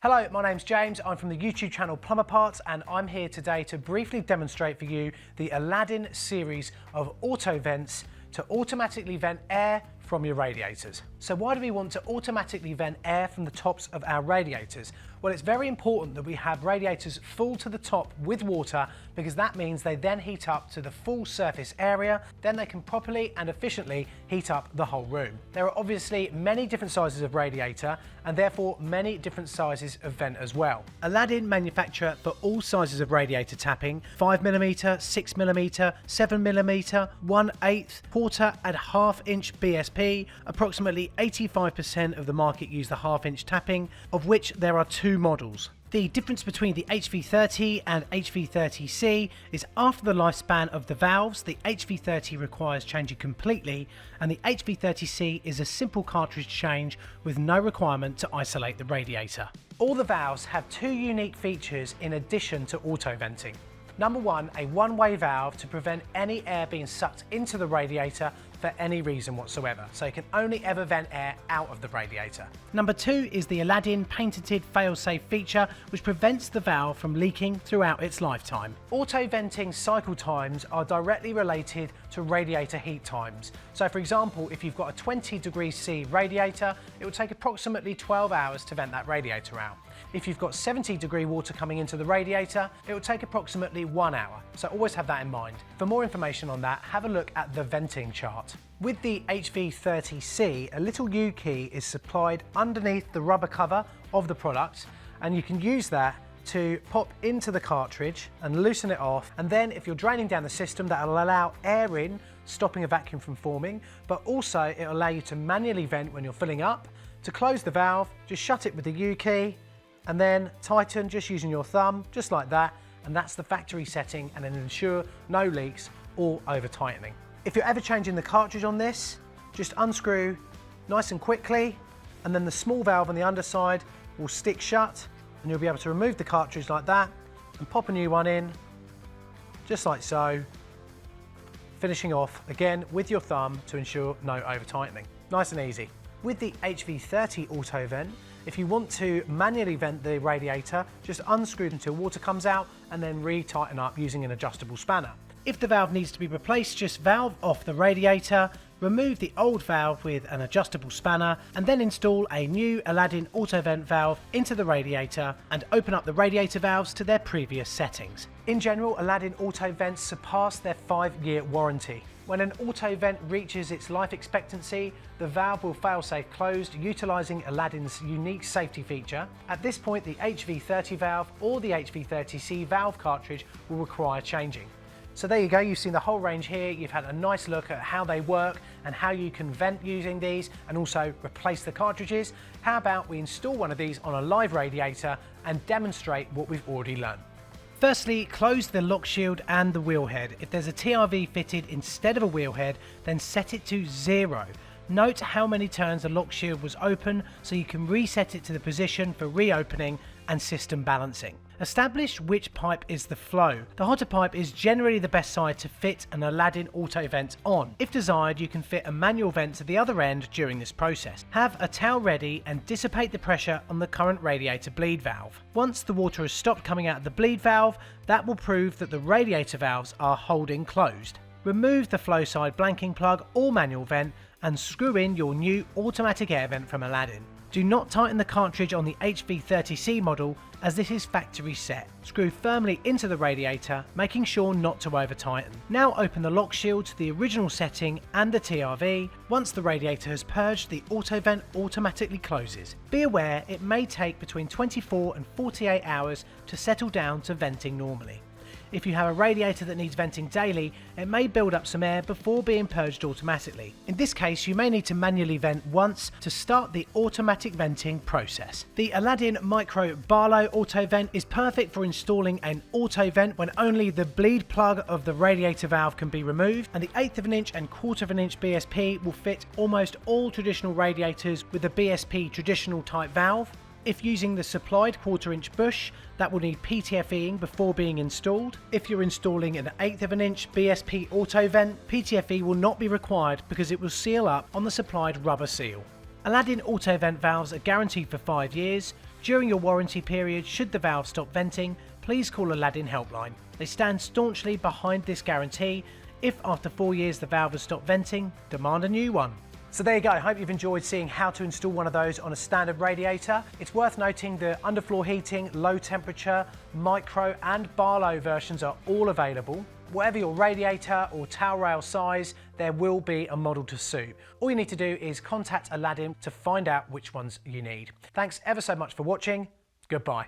Hello, my name's James. I'm from the YouTube channel Plumber Parts, and I'm here today to briefly demonstrate for you the Aladdin series of auto vents to automatically vent air from your radiators. So why do we want to automatically vent air from the tops of our radiators? Well, it's very important that we have radiators full to the top with water, because that means they then heat up to the full surface area. Then they can properly and efficiently heat up the whole room. There are obviously many different sizes of radiator and therefore many different sizes of vent as well. Aladdin manufacture for all sizes of radiator tapping: 5mm, 6mm, 7mm, 1/8, quarter and half-inch BSP. Approximately 85% of the market use the half-inch tapping, of which there are two models. The difference between the HV30 and HV30C is after the lifespan of the valves. The HV30 requires changing completely, and the HV30C is a simple cartridge change with no requirement to isolate the radiator. All the valves have two unique features in addition to auto venting. Number one, a one-way valve to prevent any air being sucked into the radiator for any reason whatsoever, so you can only ever vent air out of the radiator. Number two is the Aladdin patented fail-safe feature, which prevents the valve from leaking throughout its lifetime. Auto venting cycle times are directly related to radiator heat times. So for example, if you've got a 20 degrees C radiator, it will take approximately 12 hours to vent that radiator out. If you've got 70-degree water coming into the radiator, it will take approximately 1 hour. So always have that in mind. For more information on that, have a look at the venting chart. With the HV30C, a little U key is supplied underneath the rubber cover of the product, and you can use that to pop into the cartridge and loosen it off. And then if you're draining down the system, that will allow air in, stopping a vacuum from forming, but also it will allow you to manually vent when you're filling up. To close the valve, just shut it with the U key and then tighten just using your thumb, just like that. And that's the factory setting, and then ensure no leaks or over tightening. If you're ever changing the cartridge on this, just unscrew nice and quickly, and then the small valve on the underside will stick shut, and you'll be able to remove the cartridge like that and pop a new one in, just like so, finishing off again with your thumb to ensure no over tightening. Nice and easy. With the HV30 auto vent, if you want to manually vent the radiator, just unscrew it until water comes out and then re-tighten up using an adjustable spanner. If the valve needs to be replaced, just valve off the radiator, remove the old valve with an adjustable spanner, and then install a new Aladdin auto vent valve into the radiator and open up the radiator valves to their previous settings. In general, Aladdin auto vents surpass their 5-year warranty. When an auto vent reaches its life expectancy, the valve will fail-safe closed, utilising Aladdin's unique safety feature. At this point, the HV30 valve or the HV30C valve cartridge will require changing. So there you go, you've seen the whole range here. You've had a nice look at how they work and how you can vent using these and also replace the cartridges. How about we install one of these on a live radiator and demonstrate what we've already learned. Firstly, close the lock shield and the wheel head. If there's a TRV fitted instead of a wheel head, then set it to 0. Note how many turns the lock shield was open so you can reset it to the position for reopening and system balancing. Establish which pipe is the flow. The hotter pipe is generally the best side to fit an Aladdin auto vent on. If desired, you can fit a manual vent to the other end during this process. Have a towel ready and dissipate the pressure on the current radiator bleed valve. Once the water has stopped coming out of the bleed valve, that will prove that the radiator valves are holding closed. Remove the flow side blanking plug or manual vent and screw in your new automatic air vent from Aladdin. Do not tighten the cartridge on the HV30C model, as this is factory set. Screw firmly into the radiator, making sure not to over tighten. Now open the lock shield to the original setting and the TRV. Once the radiator has purged, the auto vent automatically closes. Be aware it may take between 24 and 48 hours to settle down to venting normally. If you have a radiator that needs venting daily, it may build up some air before being purged automatically. In this case, you may need to manually vent once to start the automatic venting process. The Aladdin Micro Barlow Auto Vent is perfect for installing an auto vent when only the bleed plug of the radiator valve can be removed, and the 1/8 of an inch and 1/4 of an inch BSP will fit almost all traditional radiators with the BSP traditional type valve. If using the supplied 1/4 inch bush, that will need PTFEing before being installed. If you're installing an 1/8 of an inch BSP auto vent, PTFE will not be required because it will seal up on the supplied rubber seal. Aladdin auto vent valves are guaranteed for 5 years. During your warranty period, should the valve stop venting, please call Aladdin Helpline. They stand staunchly behind this guarantee. If after 4 years the valve has stopped venting, demand a new one. So there you go, I hope you've enjoyed seeing how to install one of those on a standard radiator. It's worth noting the underfloor heating, low temperature, micro and Barlow versions are all available. Whatever your radiator or towel rail size, there will be a model to suit. All you need to do is contact Aladdin to find out which ones you need. Thanks ever so much for watching. Goodbye.